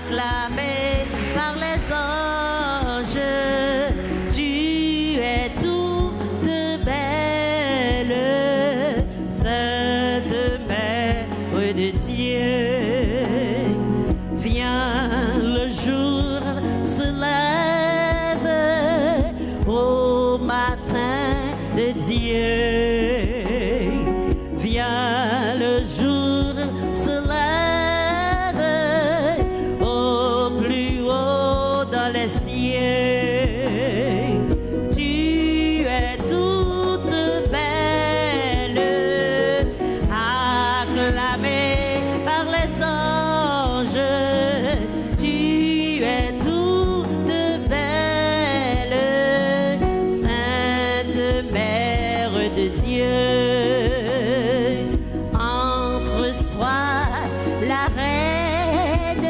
acclamé par les anges. Tu es toute belle, Sainte Mère de Dieu. Viens, le jour se lève au matin de Dieu. Viens, le jour se lève au plus haut dans les cieux. Tu es toute belle, acclamée par les anges. Tu es toute belle, Sainte Mère de Dieu. Entre soi la reine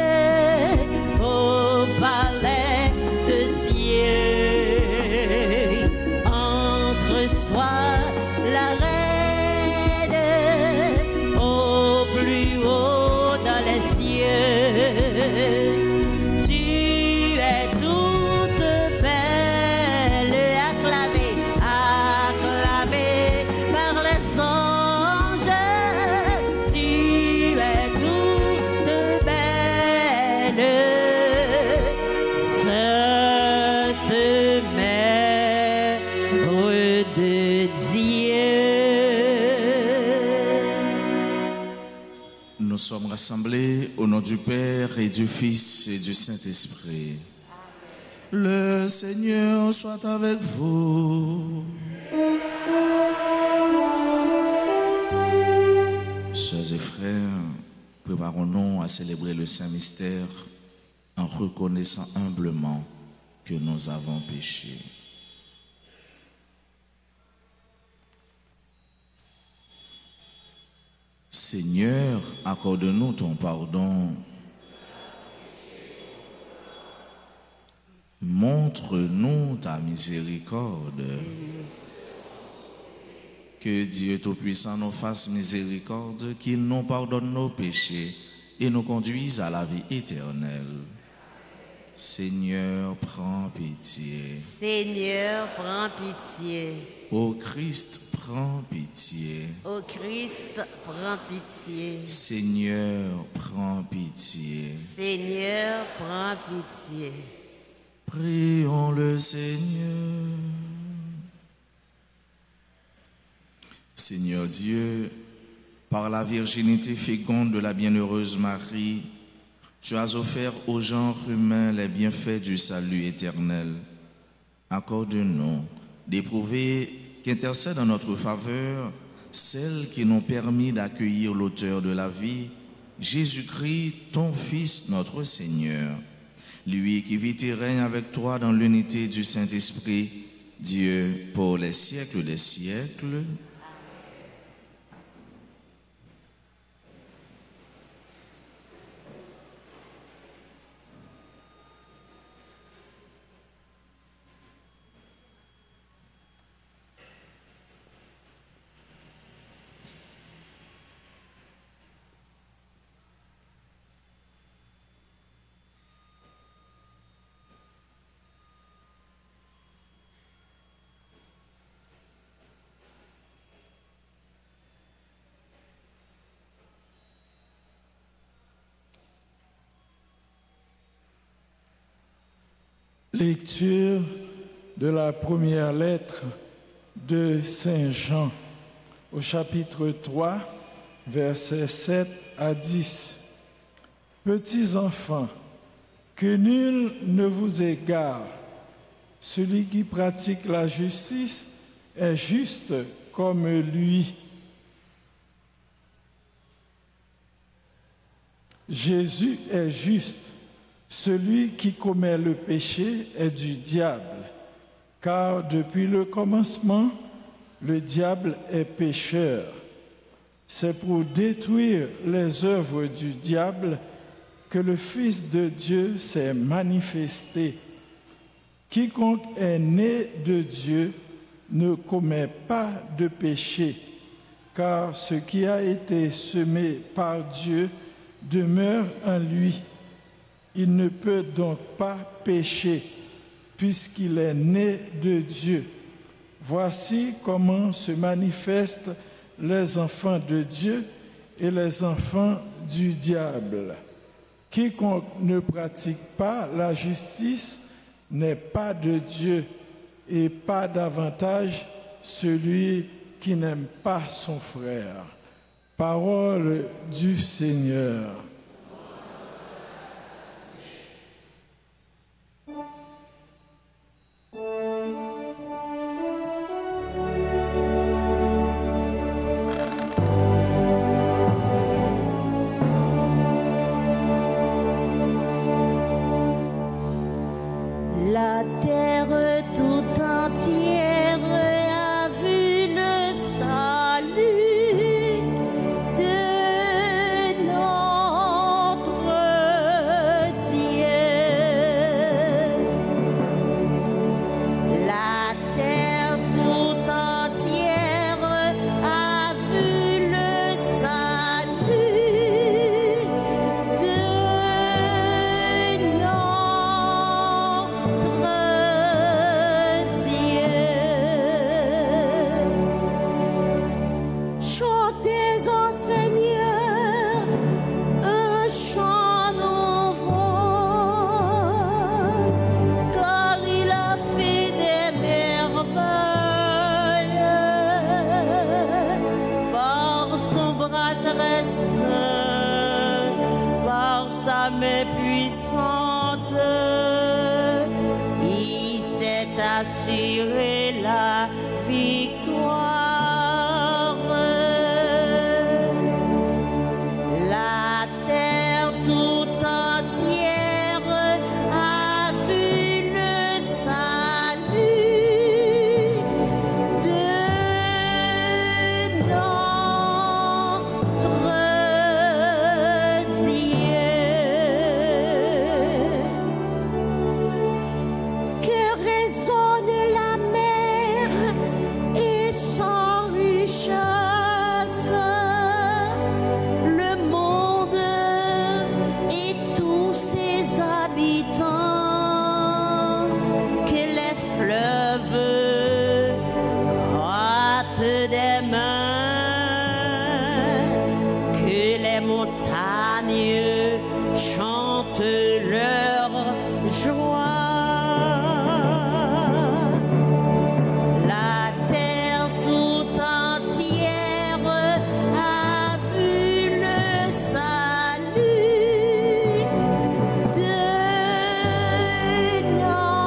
au palais de Dieu. Entre soi la reine au plus haut dans les cieux. Tu es toute belle, acclamée, acclamée par les anges. Tu es toute belle, Sainte Mère de Dieu. Nous sommes rassemblés au nom du Père et du Fils et du Saint-Esprit. Le Seigneur soit avec vous. Sœurs et frères, préparons-nous à célébrer le Saint-Mystère en reconnaissant humblement que nous avons péché. Seigneur, accorde-nous ton pardon. Montre-nous ta miséricorde. Que Dieu Tout-Puissant nous fasse miséricorde, qu'il nous pardonne nos péchés et nous conduise à la vie éternelle. Seigneur, prends pitié. Seigneur, prends pitié. Ô Christ, prends pitié. Ô Christ, prends pitié. Seigneur, prends pitié. Seigneur, prends pitié. Prions le Seigneur. Seigneur Dieu, par la virginité féconde de la bienheureuse Marie, tu as offert au genre humain les bienfaits du salut éternel. Accorde-nous d'éprouver qu'intercède en notre faveur celles qui nous permis d'accueillir l'auteur de la vie, Jésus-Christ, ton Fils, notre Seigneur. Lui qui vit et règne avec toi dans l'unité du Saint-Esprit, Dieu pour les siècles des siècles. Lecture de la première lettre de Saint Jean au chapitre 3, versets 7 à 10. Petits enfants, que nul ne vous égare. Celui qui pratique la justice est juste comme lui. Jésus est juste. Celui qui commet le péché est du diable, car depuis le commencement, le diable est pécheur. C'est pour détruire les œuvres du diable que le Fils de Dieu s'est manifesté. Quiconque est né de Dieu ne commet pas de péché, car ce qui a été semé par Dieu demeure en lui. Il ne peut donc pas pécher puisqu'il est né de Dieu. Voici comment se manifestent les enfants de Dieu et les enfants du diable. Quiconque ne pratique pas la justice n'est pas de Dieu, et pas davantage celui qui n'aime pas son frère. Parole du Seigneur. La terre tout entière a vu le salut de notre Dieu. La terre tout entière a vu le salut de chantez au Seigneur un chant nouveau, car il a fait des merveilles par son bras très saint, par sa main puissante. Il s'est assuré la victoire. La terre tout entière a vu le salut de notre Dieu. Que résonne la mer et sans richesse, le monde et tous ses habitants, que les fleuves grattent des mains, que les montagnes chantent leur joie. La terre tout entière a vu le salut de notre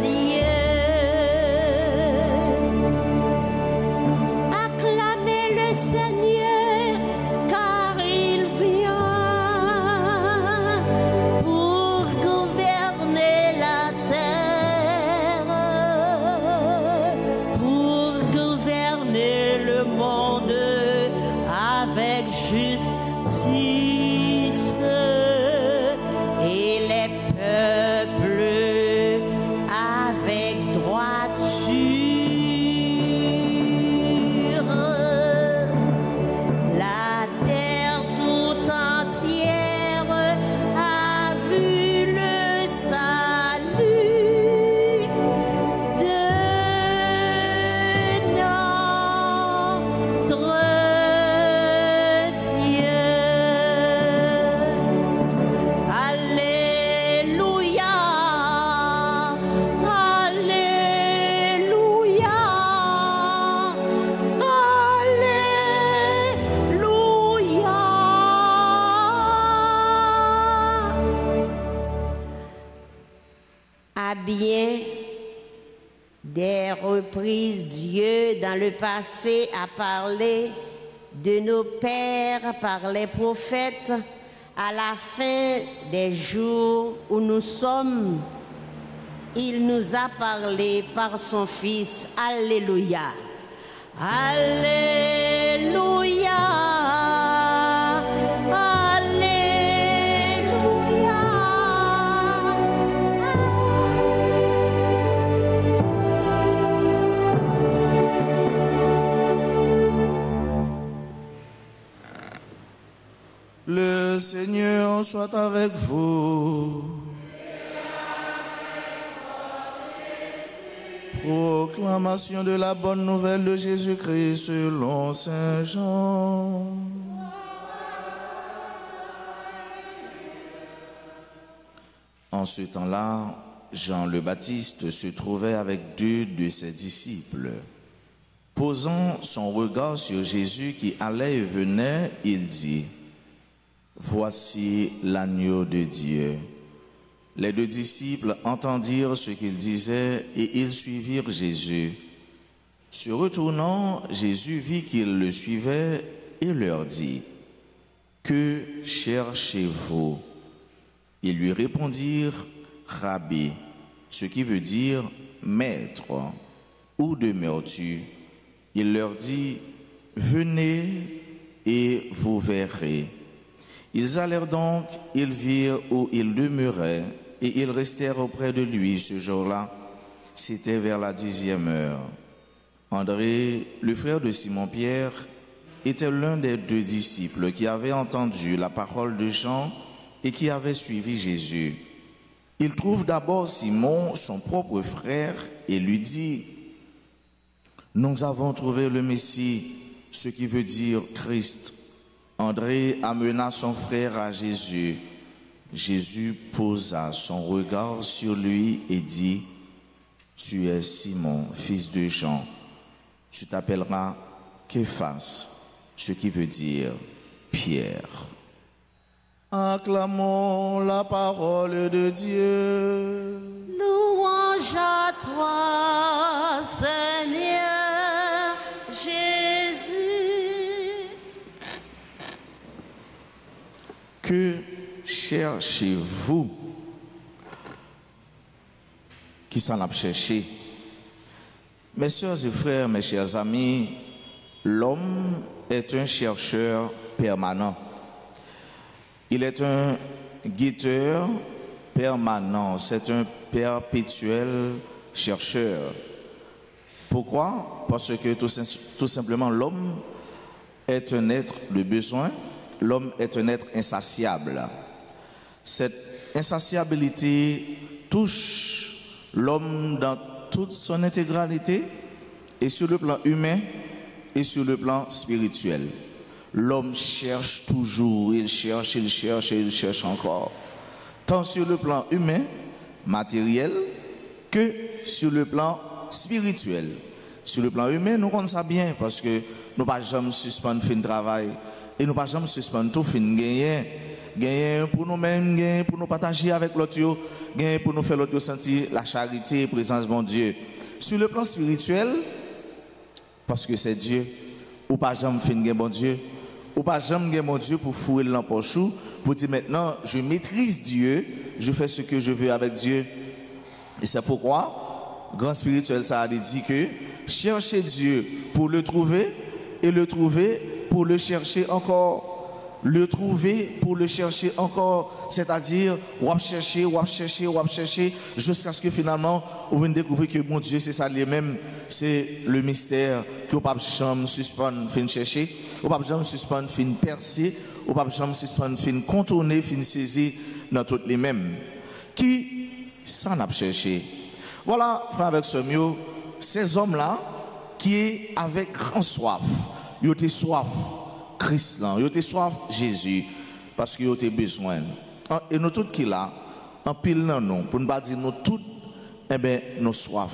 Dieu. Acclamez le Seigneur, car il vient pour gouverner la terre, pour gouverner le monde avec justice et les peuples avec droiture. La terre tout entière a vu le salut de notre Dieu. Alléluia, alléluia, alléluia. À bien des reprises, Dieu, dans le passé, a parlé de nos pères par les prophètes. À la fin des jours où nous sommes, il nous a parlé par son Fils. Alléluia. Alléluia. Alléluia. Le Seigneur soit avec vous. Proclamation de la bonne nouvelle de Jésus-Christ selon Saint Jean. En ce temps-là, Jean le Baptiste se trouvait avec 2 de ses disciples. Posant son regard sur Jésus qui allait et venait, il dit: Voici l'agneau de Dieu. Les 2 disciples entendirent ce qu'il disait et ils suivirent Jésus. Se retournant, Jésus vit qu'ils le suivaient et leur dit: Que cherchez-vous? Ils lui répondirent: Rabbi, ce qui veut dire maître. Où demeures-tu? Il leur dit: Venez et vous verrez. Ils allèrent donc, ils virent où il demeurait, et ils restèrent auprès de lui ce jour-là. C'était vers la 10e heure. André, le frère de Simon-Pierre, était l'un des 2 disciples qui avaient entendu la parole de Jean et qui avaient suivi Jésus. Il trouve d'abord Simon, son propre frère, et lui dit: Nous avons trouvé le Messie, ce qui veut dire Christ. André amena son frère à Jésus. Jésus posa son regard sur lui et dit: Tu es Simon, fils de Jean. Tu t'appelleras Képhas, ce qui veut dire Pierre. Acclamons la parole de Dieu. Louange à toi, Seigneur Jésus. Que cherchez-vous? Qui s'en a cherché? Mes sœurs et frères, mes chers amis, l'homme est un chercheur permanent. Il est un guetteur permanent, c'est un perpétuel chercheur. Pourquoi? Parce que tout simplement l'homme est un être de besoin, l'homme est un être insatiable. Cette insatiabilité touche l'homme dans toute son intégralité, et sur le plan humain et sur le plan spirituel. L'homme cherche toujours, il cherche et il cherche encore. Tant sur le plan humain, matériel, que sur le plan spirituel. Sur le plan humain, nous connaissons ça bien parce que nous ne pouvons jamais suspendre le travail et nous ne pouvons jamais suspendre tout fin gagner. Gagner pour nous-mêmes, gagner pour nous partager avec l'autre, gagner pour nous faire l'autre sentir la charité et la présence de mon Dieu. Sur le plan spirituel, parce que c'est Dieu, ou pas jamais fin gagner mon Dieu, ou pas jamais gagner mon Dieu pour fouiller l'empochou, pour dire maintenant je maîtrise Dieu, je fais ce que je veux avec Dieu. Et c'est pourquoi, grand spirituel, ça a dit que chercher Dieu pour le trouver et le trouver pour le chercher encore. Le trouver pour le chercher encore, c'est-à-dire ou chercher, jusqu'à ce que finalement on vienne découvrir que mon Dieu c'est ça lui-même, c'est le mystère que on pas jamais suspendre, fin chercher, on pas jamais suspendre, fin percer, on pas jamais suspendre, fin contourner, fin saisir dans toutes les mêmes. Qui ça n'a pas cherché? Voilà, frère avec ce mieux, ces hommes-là qui est avec grand soif, ils ont soif. Christ là, yo te soif Jésus parce que yo te besoin. Et nous tous qui là, en pile nan nous, pour ne pas dire nous tous, eh ben nous soif,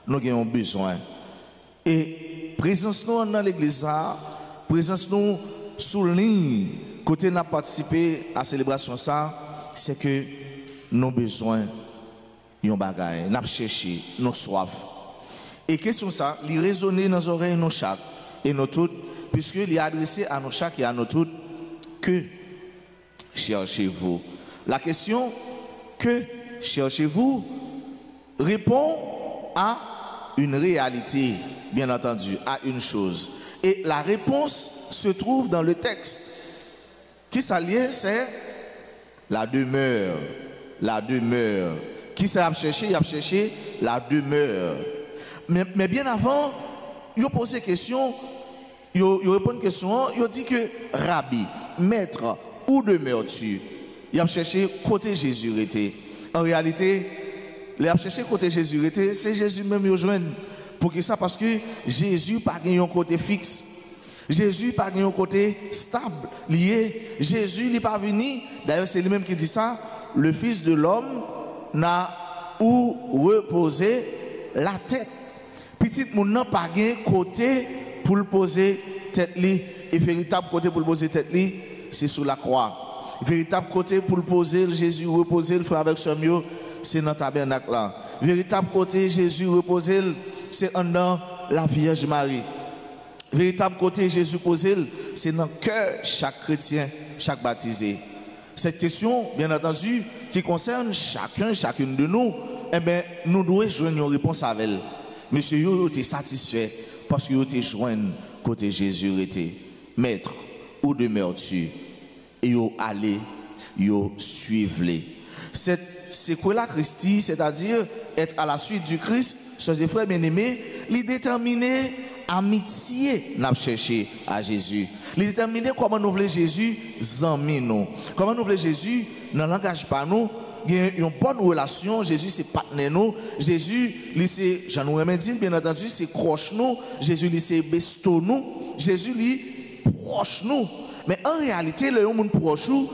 nous avons besoin. Et présence nous dans l'église là, présence nous souligne côté n'a participé à la célébration ça, c'est que nous besoin yon bagay, n'a cherché, nous soif. Et question ça, il résonne dans les oreilles nous chaque et nous tous, puisqu'il est adressé à nous chaque et à nous toutes. Que cherchez-vous? La question que cherchez-vous répond à une réalité, bien entendu, à une chose. Et la réponse se trouve dans le texte. Qui s'allie, c'est la demeure. La demeure. Qui s'est cherché? Il a cherché la demeure. Mais bien avant, il a posé question. Il répond à une question, il dit que Rabbi, maître, où demeures-tu? Il a cherché côté Jésus était. En réalité, il a cherché côté Jésus était, c'est Jésus même qui rejoint. Pour que ça? Parce que Jésus n'a pas un côté fixe. Jésus n'a pas un côté stable, lié. Jésus n'est pas venu. D'ailleurs, c'est lui-même qui dit ça. Le Fils de l'homme n'a où reposer la tête. Petit moun n'a pas un côté pour le poser tête li. Et véritable côté pour le poser tête li, c'est sous la croix. Véritable côté pour le poser Jésus, reposer le frère avec son mieux, c'est dans le tabernacle là. Véritable côté Jésus reposer, c'est en dans la Vierge Marie. Véritable côté Jésus posé, c'est dans le cœur chaque chrétien, chaque baptisé. Cette question, bien entendu, qui concerne chacune de nous, eh bien, nous devons joindre une réponse avec elle. Monsieur, vous êtes satisfait parce que vous êtes joint côté Jésus était. Maître, où demeures-tu? Et vous allez, vous suivez. C'est quoi la Christie, c'est-à-dire être à la suite du Christ, chers et frères bien-aimés, les déterminer amitié n'a cherché à Jésus. Les déterminer comment nous voulons Jésus zami nous. Comment nous voulons Jésus dans le langage pas nous. Il y a une bonne relation. Jésus c'est partenaire nous. Jésus c'est Jean nous dit bien entendu c'est croche nous. Jésus c'est besto nous. Jésus lui proche nous. Mais en réalité le monde proche nous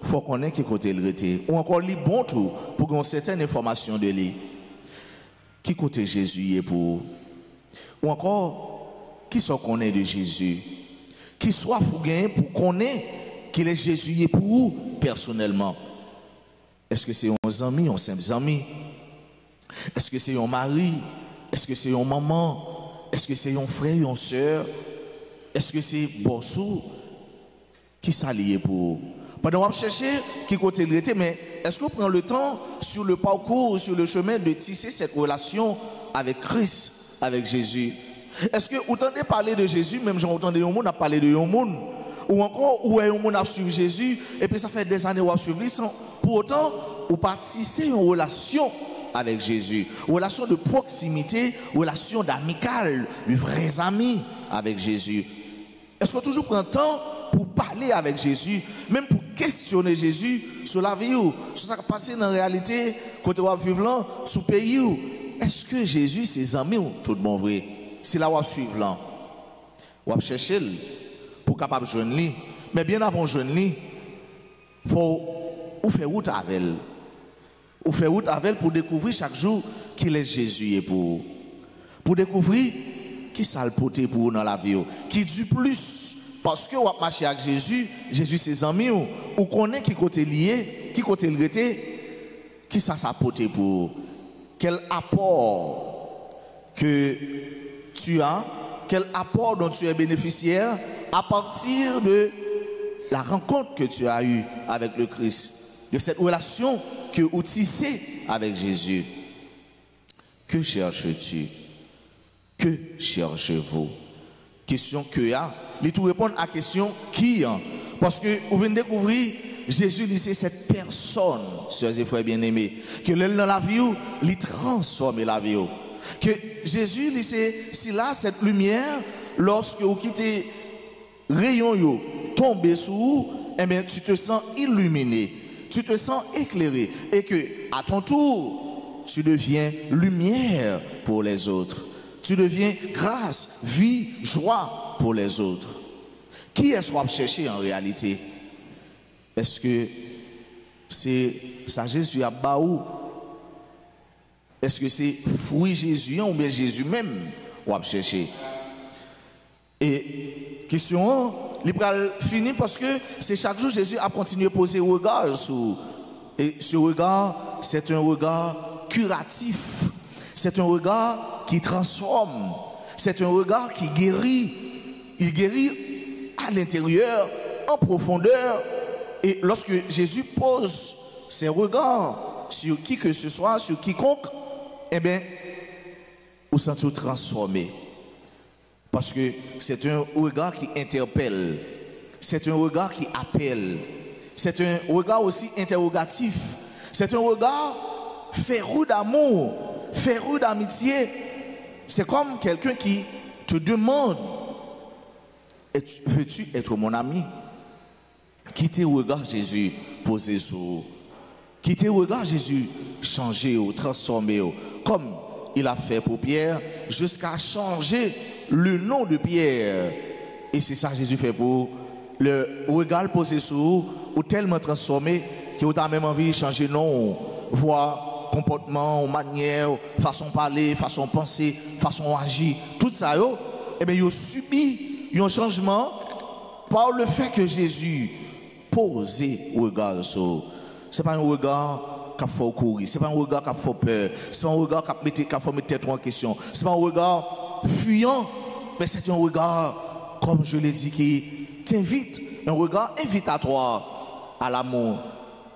faut connaître qui côté il était ou encore li bon tout pour qu'on certaines informations de lui. Qui côté Jésus est pour ou encore, qui soit connaît de Jésus, qui soit fouguin pour connaître qu'il est Jésus pour vous personnellement. Est-ce que c'est un ami, un simple ami? Est-ce que c'est un mari? Est-ce que c'est un maman? Est-ce que c'est un frère, une soeur? Est-ce que c'est bossou? Qui s'allie pour vous? Pendant que vous cherchez qui côté il était, mais est-ce que vous prenez le temps sur le parcours, sur le chemin de tisser cette relation avec Christ? Avec Jésus. Est-ce que vous entendez parler de Jésus, même j'ai entendu un monde a parlé de un monde, ou encore où un monde a suivi Jésus, et puis ça fait des années où a suivi sans pour autant vous participez une relation avec Jésus, une relation de proximité, une relation d'amical, de vrais amis avec Jésus. Est-ce que vous toujours prend temps pour parler avec Jésus, même pour questionner Jésus sur la vie ou sur ce qui passe dans la réalité, côté où vous vivez là, sur le pays ou est-ce que Jésus, ses amis, tout le monde vrai? C'est là où on suit là. On va chercher pour capable de joindre lui. Mais bien avant de joindre lui, il faut faire route avec elle. Ou faire route avec elle pour découvrir chaque jour qu'il est Jésus et pour découvrir qui ça le porter pour dans la vie. Qui du plus. Parce que on va marcher avec Jésus, Jésus, ses amis, ou connaît qui côté lié, qui côté le rété, qui ça porter pour. Quel apport que tu as, quel apport dont tu es bénéficiaire à partir de la rencontre que tu as eue avec le Christ, de cette relation que tu tissé avec Jésus. Que cherches-tu? Que cherchez-vous? Question que y a, il tout répondre à la question qui? Parce que vous venez de découvrir Jésus, c'est cette personne, sœurs et frères bien-aimés, que dans la vie, il transforme la vie. Que Jésus, c'est là cette lumière, lorsque vous quittez rayon, tombe sur vous, eh bien, tu te sens illuminé, tu te sens éclairé, et que à ton tour, tu deviens lumière pour les autres. Tu deviens grâce, vie, joie pour les autres. Qui est-ce qu'on va chercher en réalité? Est-ce que c'est ça Jésus à baou? Est-ce que c'est fruit Jésus ou bien Jésus même ou à chercher? Et question, il va finir parce que c'est chaque jour Jésus a continué à poser un regard sur. Et ce regard, c'est un regard curatif. C'est un regard qui transforme. C'est un regard qui guérit. Il guérit à l'intérieur, en profondeur. Et lorsque Jésus pose ses regards sur qui que ce soit, sur quiconque, eh bien, vous sentez transformé. Parce que c'est un regard qui interpelle. C'est un regard qui appelle. C'est un regard aussi interrogatif. C'est un regard féru d'amour, féru d'amitié. C'est comme quelqu'un qui te demande: veux-tu être mon ami? quittez regard Jésus posé sur vous. Quittez regard Jésus changer ou transformer ou, comme il a fait pour Pierre jusqu'à changer le nom de Pierre. Et c'est ça que Jésus fait pour le regard posé sur vous ou tellement transformé que vous avez même envie de changer nom, voix, comportement, manière, façon de parler, façon de penser, façon d'agir, tout ça, et bien, ils ont subi un changement par le fait que Jésus posait le regard sur eux. Ce n'est pas un regard qui fait courir, ce n'est pas un regard qui fait peur, ce n'est pas un regard qui fait mettre tête en question, ce n'est pas un regard fuyant, mais c'est un regard, comme je l'ai dit, qui t'invite, un regard invitatoire à l'amour.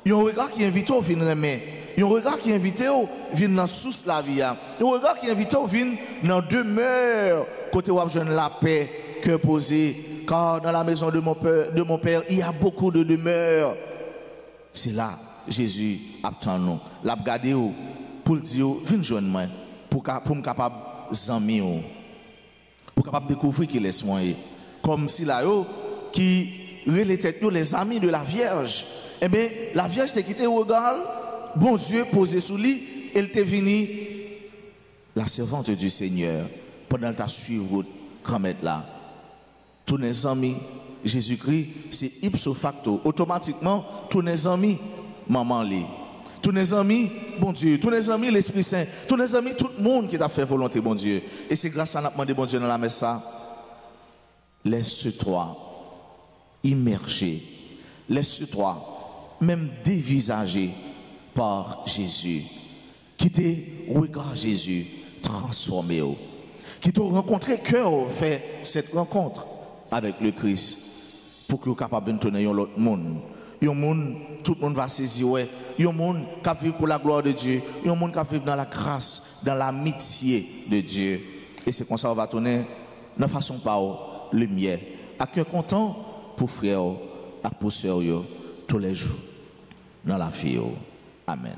Il y a un regard qui invite au venir aimer. Il y a un regard qui invite au venir dans sous la vie. Il y a un regard qui invite au venir dans demeure, côté où je la paix, cœur posé. Car dans la maison de mon père, il y a beaucoup de demeures. C'est là, Jésus attend nous. L'a regardé pour dire, viens joindre moi, pour me capable d'enlever, pour capable découvrir qu'il est moi. Comme si là, qui les amis de la Vierge. Eh bien, la Vierge s'est quittée au regard, bon Dieu posé sous lui, elle était venue, la servante du Seigneur, pendant ta suivre grand-mère là. Tous les amis, Jésus-Christ, c'est ipso facto, automatiquement, tous les amis, maman li. Tous les amis, bon Dieu, tous les amis, l'Esprit Saint, tous les amis, tout le monde qui t'a fait volonté, bon Dieu. Et c'est grâce à nous demandé, bon Dieu, dans la messe ça, laisse-toi immerger, laisse-toi même dévisagé par Jésus. Qui te regarde Jésus, transformé. Qui te rencontré cœur fait cette rencontre avec le Christ pour que vous soyez capable de tourner l'autre monde. Un monde, tout le monde va saisir. Un monde qui vit pour la gloire de Dieu. Un monde qui vit dans la grâce, dans l'amitié de Dieu. Et c'est comme ça qu'on va tourner de façon par lumière. À cœur content pour frère et pour sœur tous les jours dans la vie. Amen.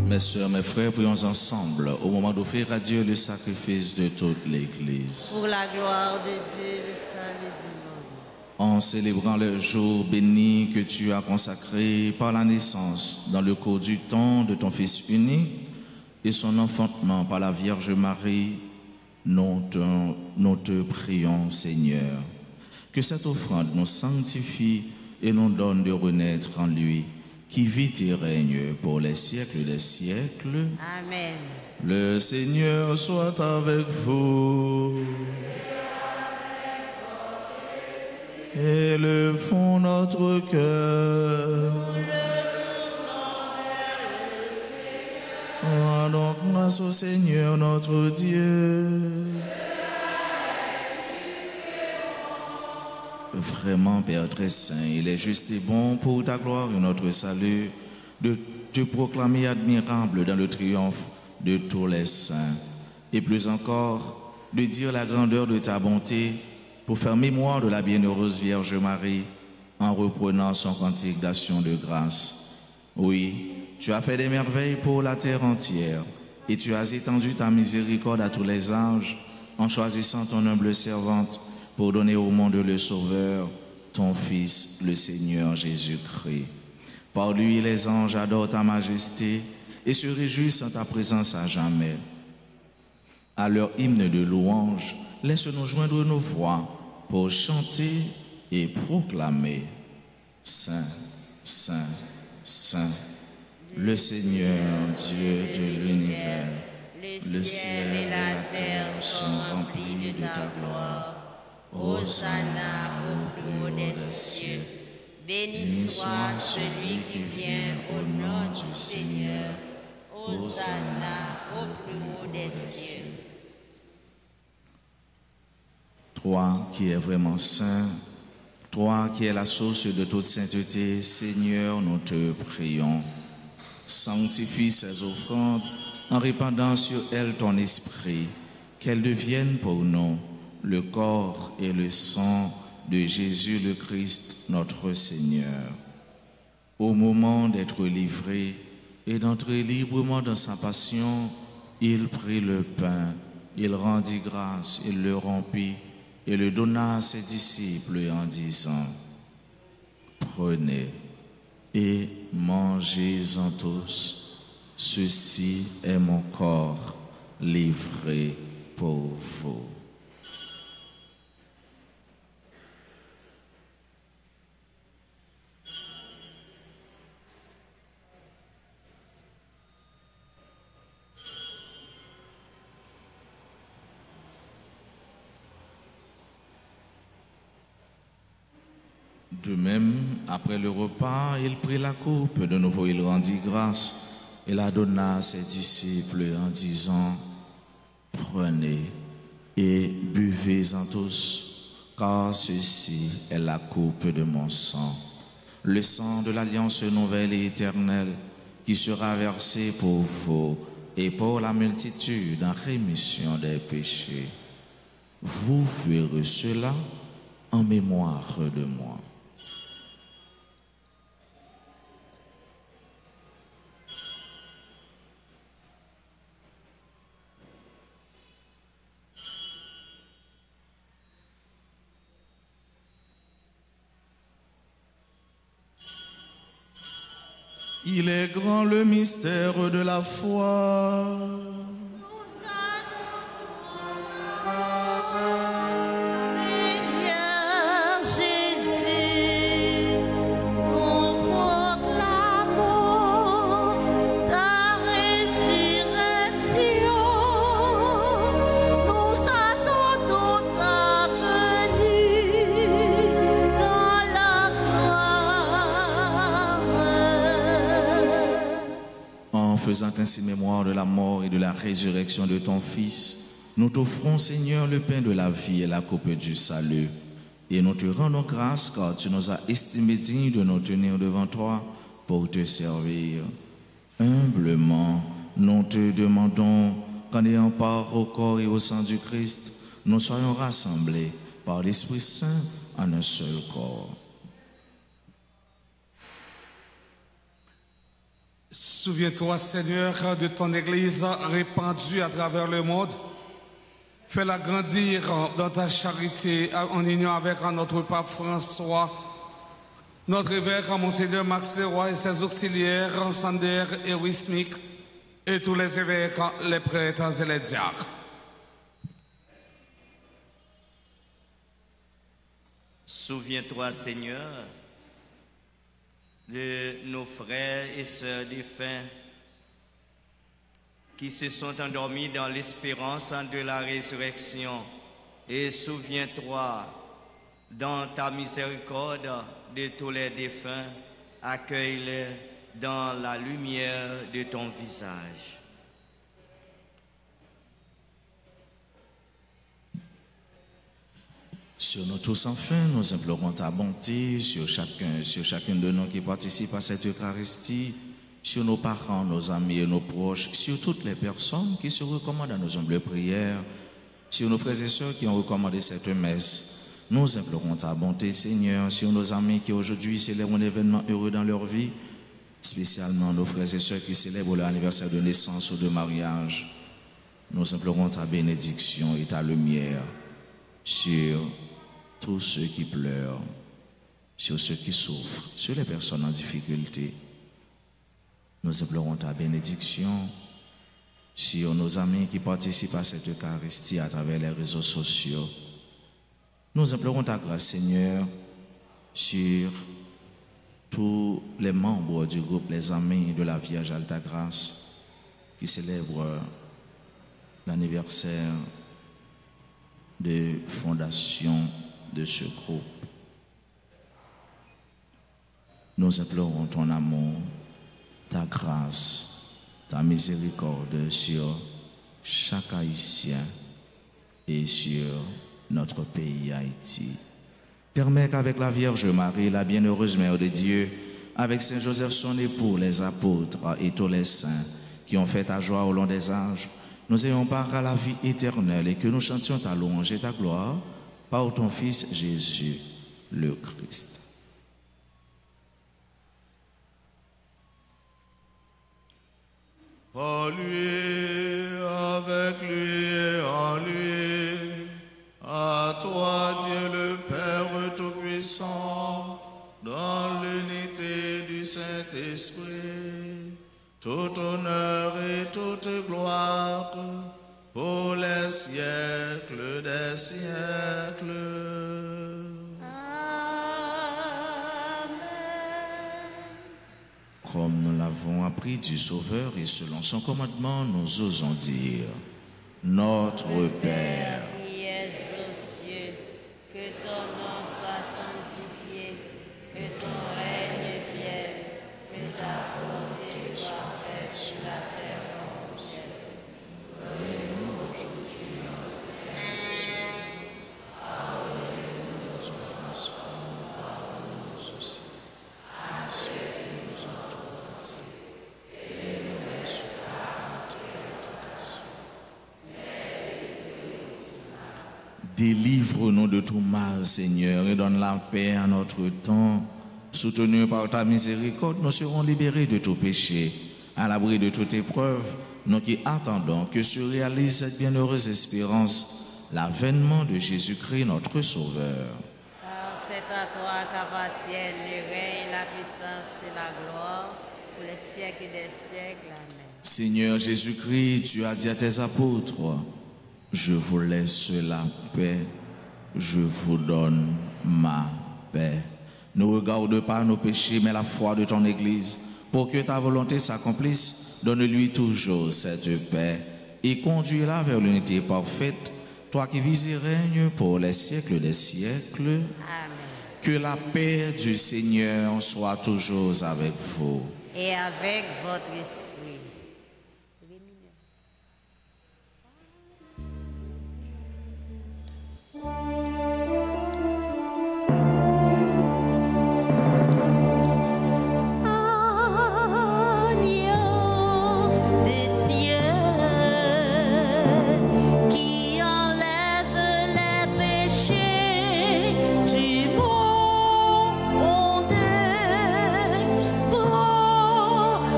Mes sœurs, mes frères, prions ensemble au moment d'offrir à Dieu le sacrifice de toute l'Église. Pour la gloire de Dieu, le salut du monde. En célébrant le jour béni que tu as consacré par la naissance dans le cours du temps de ton Fils unique et son enfantement par la Vierge Marie, nous te prions, Seigneur, que cette offrande nous sanctifie et nous donne de renaître en lui, qui vit et règne pour les siècles des siècles. Amen. Le Seigneur soit avec vous. Élevons notre cœur. Rendons grâce au Seigneur notre Dieu. Vraiment, Père très saint, il est juste et bon pour ta gloire et notre salut de te proclamer admirable dans le triomphe de tous les saints. Et plus encore, de dire la grandeur de ta bonté pour faire mémoire de la bienheureuse Vierge Marie en reprenant son cantique d'action de grâce. Oui, tu as fait des merveilles pour la terre entière et tu as étendu ta miséricorde à tous les âges en choisissant ton humble servante pour donner au monde le Sauveur, ton Fils, le Seigneur Jésus-Christ. Par lui, les anges adorent ta majesté et se réjouissent en ta présence à jamais. À leur hymne de louange, laisse-nous joindre nos voix pour chanter et proclamer. Saint, Saint, Saint, le Seigneur Dieu de l'univers, le ciel et la terre sont remplis de ta gloire. Hosanna au plus haut des cieux. Béni soit celui qui vient au nom du Seigneur. Hosanna au plus haut des cieux. Toi qui es vraiment saint, toi qui es la source de toute sainteté, Seigneur, nous te prions. Sanctifie ces offrandes en répandant sur elles ton esprit, qu'elles deviennent pour nous le corps et le sang de Jésus le Christ, notre Seigneur. Au moment d'être livré et d'entrer librement dans sa passion, il prit le pain, il rendit grâce, il le rompit et le donna à ses disciples en disant: Prenez et mangez-en tous, ceci est mon corps livré pour vous. De même, après le repas, il prit la coupe, de nouveau il rendit grâce et la donna à ses disciples en disant: Prenez et buvez-en tous, car ceci est la coupe de mon sang, le sang de l'alliance nouvelle et éternelle qui sera versé pour vous et pour la multitude en rémission des péchés. Vous ferez cela en mémoire de moi. Il est grand le mystère de la foi. Seigneur Jésus, nous proclamons ta résurrection. Nous attendons ta venue dans la gloire. En faisant ainsi mémoire de la mort et de la résurrection de ton Fils, nous t'offrons, Seigneur, le pain de la vie et la coupe du salut. Et nous te rendons grâce car tu nous as estimés dignes de nous tenir devant toi pour te servir. Humblement, nous te demandons qu'en ayant part au corps et au sang du Christ, nous soyons rassemblés par l'Esprit Saint en un seul corps. Souviens-toi, Seigneur, de ton Église répandue à travers le monde. Fais-la grandir dans ta charité en union avec notre pape François, notre évêque, Monseigneur Max Leroy et ses auxiliaires, Sander et Wismik, et tous les évêques, les prêtres et les diacres. Souviens-toi, Seigneur, de nos frères et sœurs défunts qui se sont endormis dans l'espérance de la résurrection. Et souviens-toi, dans ta miséricorde, de tous les défunts, accueille-les dans la lumière de ton visage. Sur nous tous enfin, nous implorons ta bonté sur chacune de nous qui participe à cette Eucharistie, sur nos parents, nos amis et nos proches, sur toutes les personnes qui se recommandent à nos humbles prières, sur nos frères et sœurs qui ont recommandé cette messe. Nous implorons ta bonté, Seigneur, sur nos amis qui aujourd'hui célèbrent un événement heureux dans leur vie, spécialement nos frères et sœurs qui célèbrent leur anniversaire de naissance ou de mariage. Nous implorons ta bénédiction et ta lumière sur tous ceux qui pleurent, sur ceux qui souffrent, sur les personnes en difficulté. Nous implorons ta bénédiction sur nos amis qui participent à cette Eucharistie à travers les réseaux sociaux. Nous implorons ta grâce, Seigneur, sur tous les membres du groupe Les Amis de la Vierge Alta Grâce qui célèbrent l'anniversaire de fondation de ce groupe. Nous implorons ton amour, ta grâce, ta miséricorde sur chaque Haïtien et sur notre pays Haïti. Permets qu'avec la Vierge Marie, la bienheureuse Mère de Dieu, avec Saint Joseph son époux, les apôtres et tous les saints qui ont fait ta joie au long des âges, nous ayons part à la vie éternelle et que nous chantions ta louange et ta gloire par ton Fils Jésus, le Christ. Par lui, avec lui et en lui, à toi Dieu le Père Tout-Puissant, dans l'unité du Saint-Esprit, tout honneur et toute gloire pour les siècles des siècles. Comme nous l'avons appris du Sauveur et selon son commandement, nous osons dire, Notre Père, Qui es aux cieux, que ton nom soit sanctifié, que ton règne vienne, que ta volonté soit faite sur la terre comme au ciel. Donne-nous aujourd'hui notre pain. Pardonne-nous nos offenses, comme nous pardonnons aussi à ceux qui nous ont offensés. Et ne nous laisse pas entrer en tentation. délivre-nous de tout mal, Seigneur, et donne la paix à notre temps. Soutenus par ta miséricorde, nous serons libérés de tout péché, à l'abri de toute épreuve, nous qui attendons que se réalise cette bienheureuse espérance, l'avènement de Jésus-Christ, notre Sauveur. Car c'est à toi qu'appartiennent le règne, la puissance et la gloire pour les siècles des siècles. Amen. Seigneur Jésus-Christ, tu as dit à tes apôtres, je vous laisse la paix, je vous donne ma paix. Ne regarde pas nos péchés, mais la foi de ton Église. Pour que ta volonté s'accomplisse, donne-lui toujours cette paix et conduis-la vers l'unité parfaite, toi qui vis et règnes pour les siècles des siècles. Amen. Que la paix du Seigneur soit toujours avec vous. Et avec votre esprit.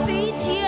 Pitié.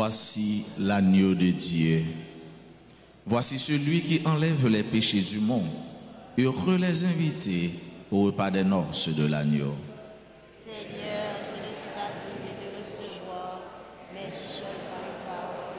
Voici l'agneau de Dieu. Voici celui qui enlève les péchés du monde. Heureux les invités au repas des noces de l'agneau. Seigneur, je ne suis pas digne de recevoir, mais dis seul par une parole.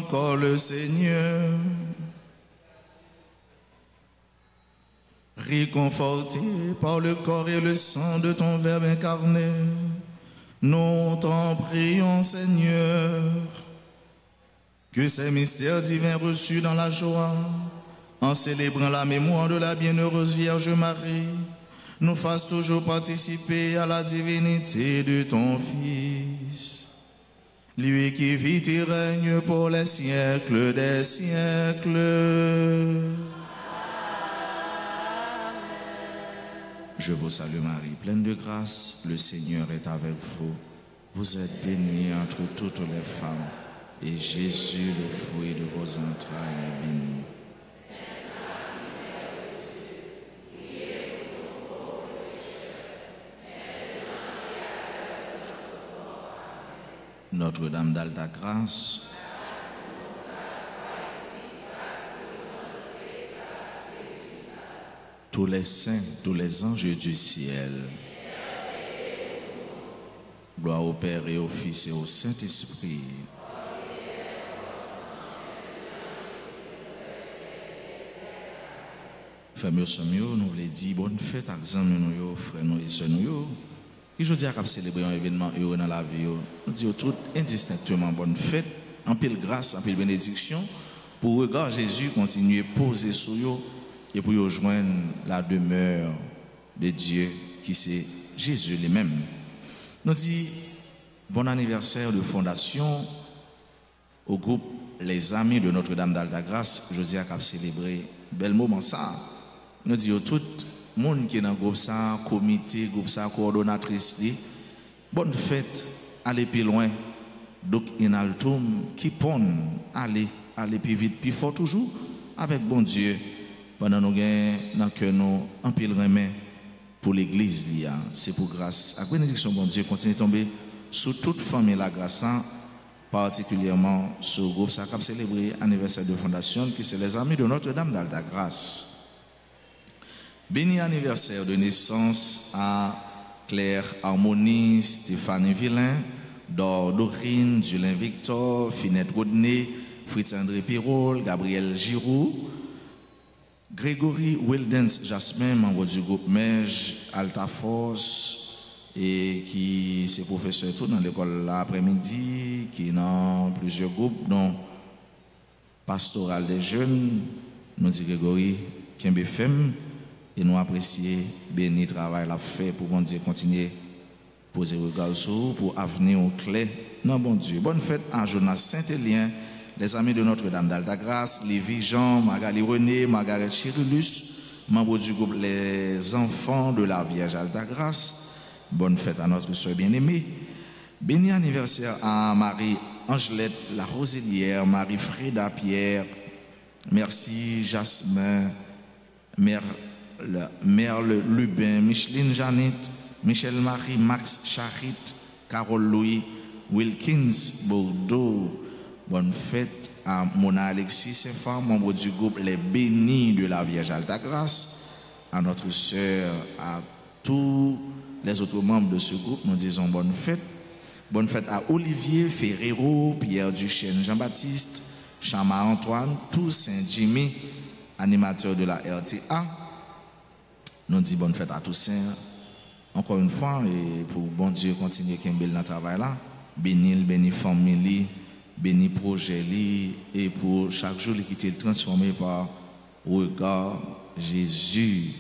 encore le Seigneur. Réconforté par le corps et le sang de ton Verbe incarné, nous t'en prions, Seigneur, que ces mystères divins reçus dans la joie, en célébrant la mémoire de la bienheureuse Vierge Marie, nous fassent toujours participer à la divinité de ton Fils, lui qui vit et règne pour les siècles des siècles. Je vous salue Marie, pleine de grâce, le Seigneur est avec vous. Vous êtes bénie entre toutes les femmes, et Jésus, le fruit de vos entrailles, est béni. Notre-Dame d'Alta Grâce, tous les saints, tous les anges du ciel, gloire au Père et au Fils et au Saint-Esprit. Frères et sœurs, nous voulons dire bonne fête à nos amis, frères et sœurs. Et je dis à célébrer un événement heureux dans la vie. Nous disons tout indistinctement bonne fête, en pile grâce, en pile bénédiction, pour regarder Jésus continuer à poser sur eux et pour rejoindre la demeure de Dieu qui c'est Jésus lui-même. Nous disons bon anniversaire de fondation au groupe Les Amis de Notre-Dame d'Alta Grâce. Je dis à célébrer bel moment ça. Nous disons tout le monde qui est dans le groupe ça, comité, groupe ça, coordonnatrice, bonne fête, allez plus loin. Donc, il y a tout qui pond, aller plus vite, plus fort toujours, avec bon Dieu, pendant nous gagnons que nous en pile remet pour l'église. C'est pour grâce. À bénédiction, bon Dieu, continue de tomber sur toute famille la grâce, particulièrement sur le groupe ça, qui a célébré l'anniversaire de fondation, qui c'est les Amis de Notre-Dame d'Alta Grâce. Béni anniversaire de naissance à Claire Harmonie, Stéphanie Villain, Dorine, Julien Victor, Finette Rodney, Fritz André Pirol, Gabriel Giroux, Grégory Wildens Jasmin, membre du groupe MEJ, Alta Force, et qui est professeur tout dans l'école l'après-midi, qui est dans plusieurs groupes, dont Pastoral des Jeunes, nous dit Grégory Kembefem. Et nous apprécions, béni travail la fait pour bon Dieu continuer à poser regard sur pour avenir au clé. Non, bon Dieu. Bonne fête à Jonas Saint-Élien, les amis de Notre-Dame d'Alta Grâce, Lévi Jean, Magali René, Margaret Chirulus, membres du groupe Les Enfants de la Vierge Alta Grâce. Bonne fête à notre soeur bien-aimée. Béni anniversaire à Marie-Angelette La Roselière, Marie-Frida Pierre, merci Jasmin, Merle Lubin, Micheline Janet, Michel Marie, Max Charit, Carole Louis, Wilkins Bordeaux. Bonne fête à Mona Alexis Saint-Fort, membre du groupe Les Bénis de la Vierge Alta Grâce, à notre sœur, à tous les autres membres de ce groupe, nous disons bonne fête. Bonne fête à Olivier Ferrero, Pierre Duchesne, Jean-Baptiste, Chama Antoine, Toussaint Jimmy, animateur de la RTA. Nous disons bonne fête à tous. Encore une fois, et pour bon Dieu continuer Kembel dans le travail là, béni famille, béni projet et pour chaque jour qui est transformé par regard Jésus.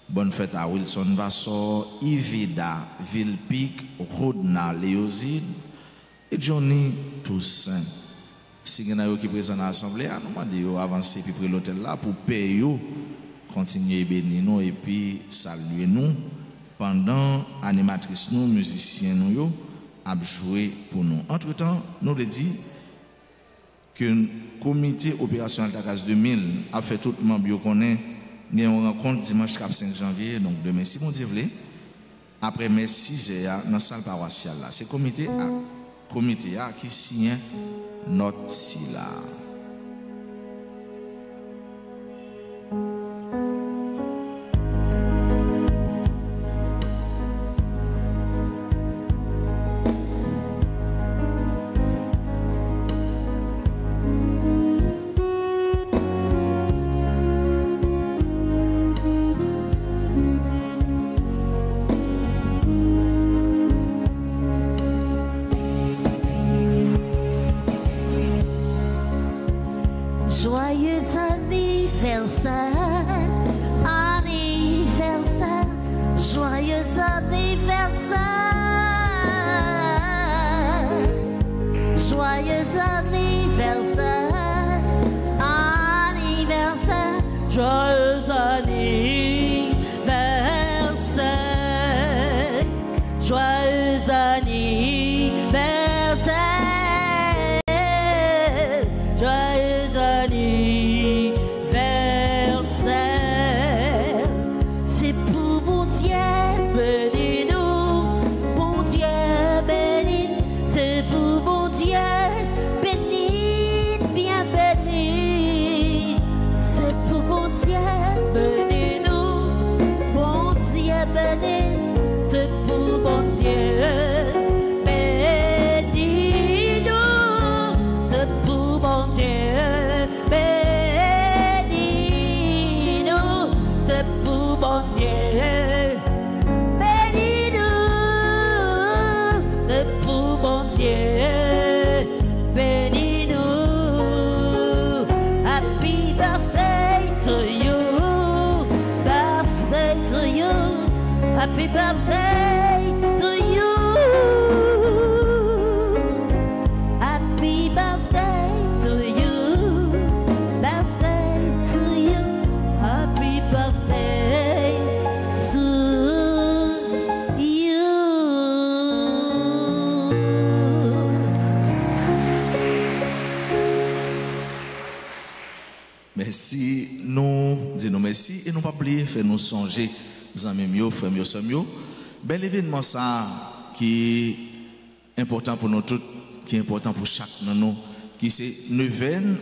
Bonne fête à Wilson Vassor, Ivida, Vilpic, Rodna, Léoside et Johnny Toussaint. Si vous avez qui présent dans l'Assemblée, nous demandons d'avancer puis pour l'hôtel là pour payer, continuer à bénir nous et puis saluer nous pendant animatrice nous, musiciens nous, à jouer pour nous. Entre-temps, nous le dit que le comité Opération Alta Grâce 2000 a fait tout le monde connaît. Il y a une rencontre dimanche 5 janvier, donc demain, si vous voulez, après mes 6 heures dans la salle paroissiale. C'est le comité qui signe notre SILA. joyeux anniversaire, joyeux anniversaire. C'est pour mon Dieu, bénis-nous, mon Dieu, bénis, c'est pour mon Dieu, bénis, bien bénis, c'est pour mon Dieu, bénis-nous, mon Dieu, bénis, c'est pour mon Dieu, bénis-nous, c'est pour mon Dieu, bénis-nous, c'est pour mon Dieu, bénis-nous, c'est pour mon Dieu, bénis-nous. Happy birthday to you, birthday to you, happy birthday to you, happy birthday to you, birthday to you, happy birthday to you. Merci, nous disons merci et nous pas oublier faire nous songer, amis mieux, frères mieux, sœurs mieux. Bel événement ça qui est important pour nous tous, qui est important pour chaque de nous, qui c'est neuvaine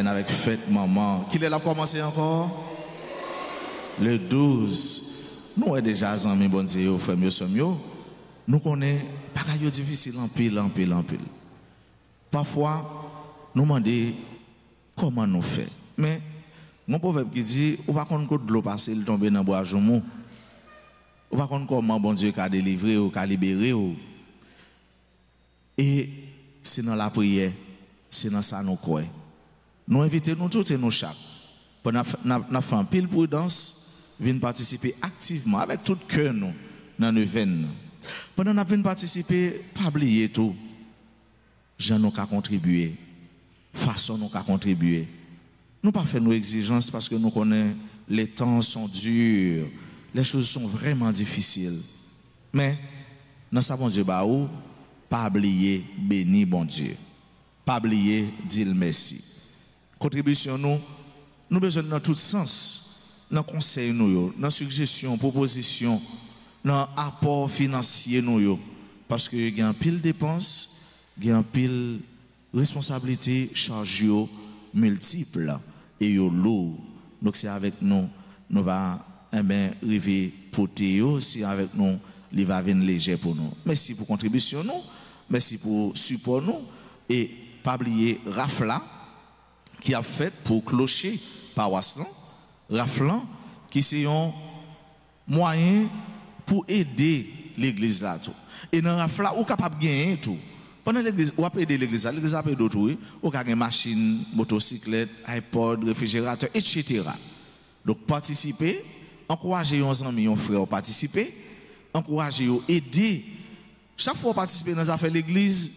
avec fête maman. Qui est là commencer encore? Le 12. Nous sommes déjà amis bon Dieu, frères mieux, sœurs mieux. Nous connaissons pas que difficile en pile. Parfois, nous demandons comment nous faisons. Mais, mon proverbe qui dit, on va contre de l'eau passer, il tombe dans le bois joumou. On va contre comment bon Dieu a délivré ou a libéré. Et c'est dans la prière, c'est dans ça nous croyons. Nous invitons nous tous et nous chaque. Pendant nous faisons pile prudence, venir participer activement avec tout cœur nous dans nos veines. Pendant nous venons participer, pas oublier tout. Gens nous qu'à contribuer, façon nous qu'à contribuer. Nous pas faire nos exigences parce que nous connaissons les temps sont durs, les choses sont vraiment difficiles. Mais dans ça bon Dieu baou, pas oublier béni bon Dieu. Pas oublier dire merci. Contribution nous besoin dans tout sens, dans conseil nous, dans suggestion, proposition, dans apport financier nous parce que il y a un pile dépenses. Il y a un pile responsabilité, charge multiple et lourd. Donc c'est avec nous, nous va arriver porter si avec nous, il va venir léger pour nous. Merci pour contribution nous, merci pour support nous et pas oublier Rafla qui a fait pour clocher paroisse Rafla qui c'est un moyen pour aider l'église là tout. Et dans Rafla ou capable gagner tout. Pendant l'église, on peut aider l'église a fait d'autres, on a une machine, motocyclette, iPod, réfrigérateur, etc. Donc, participer, encourager nos amis, nos frères à participer, encourager, aider. Chaque fois participer dans les affaires de l'église,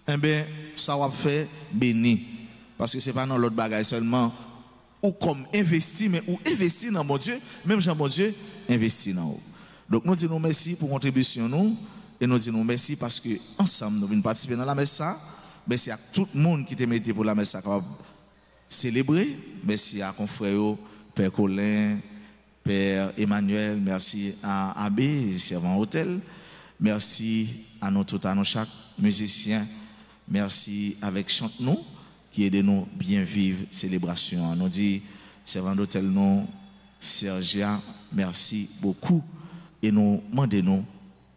eh bien, ça va faire béni. Parce que ce n'est pas dans l'autre bagaille seulement, ou comme investir, mais ou investir dans mon Dieu, même Jean mon Dieu, investir dans vous. Donc, nous disons merci pour la contribution, nous. Et nous disons merci parce que ensemble nous venons participer dans la messe. Merci à tout le monde qui t'a mis pour la messe capable célébrer. Merci à confrère Père Colin, Père Emmanuel, merci à Abbé, servant hôtel. Merci à nous tous, à nous chaque musicien. Merci avec chante nous qui aide nous bien vivre célébration. Nous dit servant d'hôtel nous Sergia, merci beaucoup et nous demandons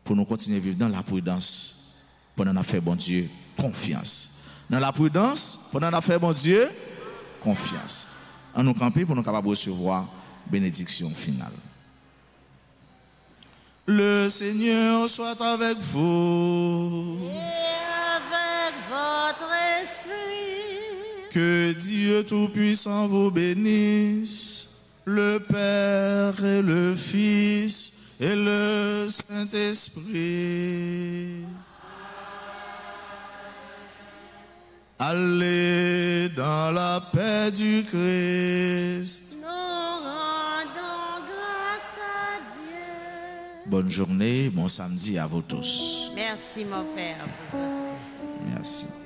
pour nous continuer à vivre dans la prudence, pendant nous faire bon Dieu confiance. Dans la prudence, pendant nous faire bon Dieu confiance. En nous camper pour nous capables de recevoir bénédiction finale. Le Seigneur soit avec vous. Et avec votre esprit. Que Dieu Tout-Puissant vous bénisse, le Père et le Fils et le Saint-Esprit. Allez dans la paix du Christ. Nous rendons Bonne journée, bon samedi à vous tous. Merci mon Père, vous aussi. Merci.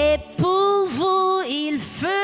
Et pour vous, il fera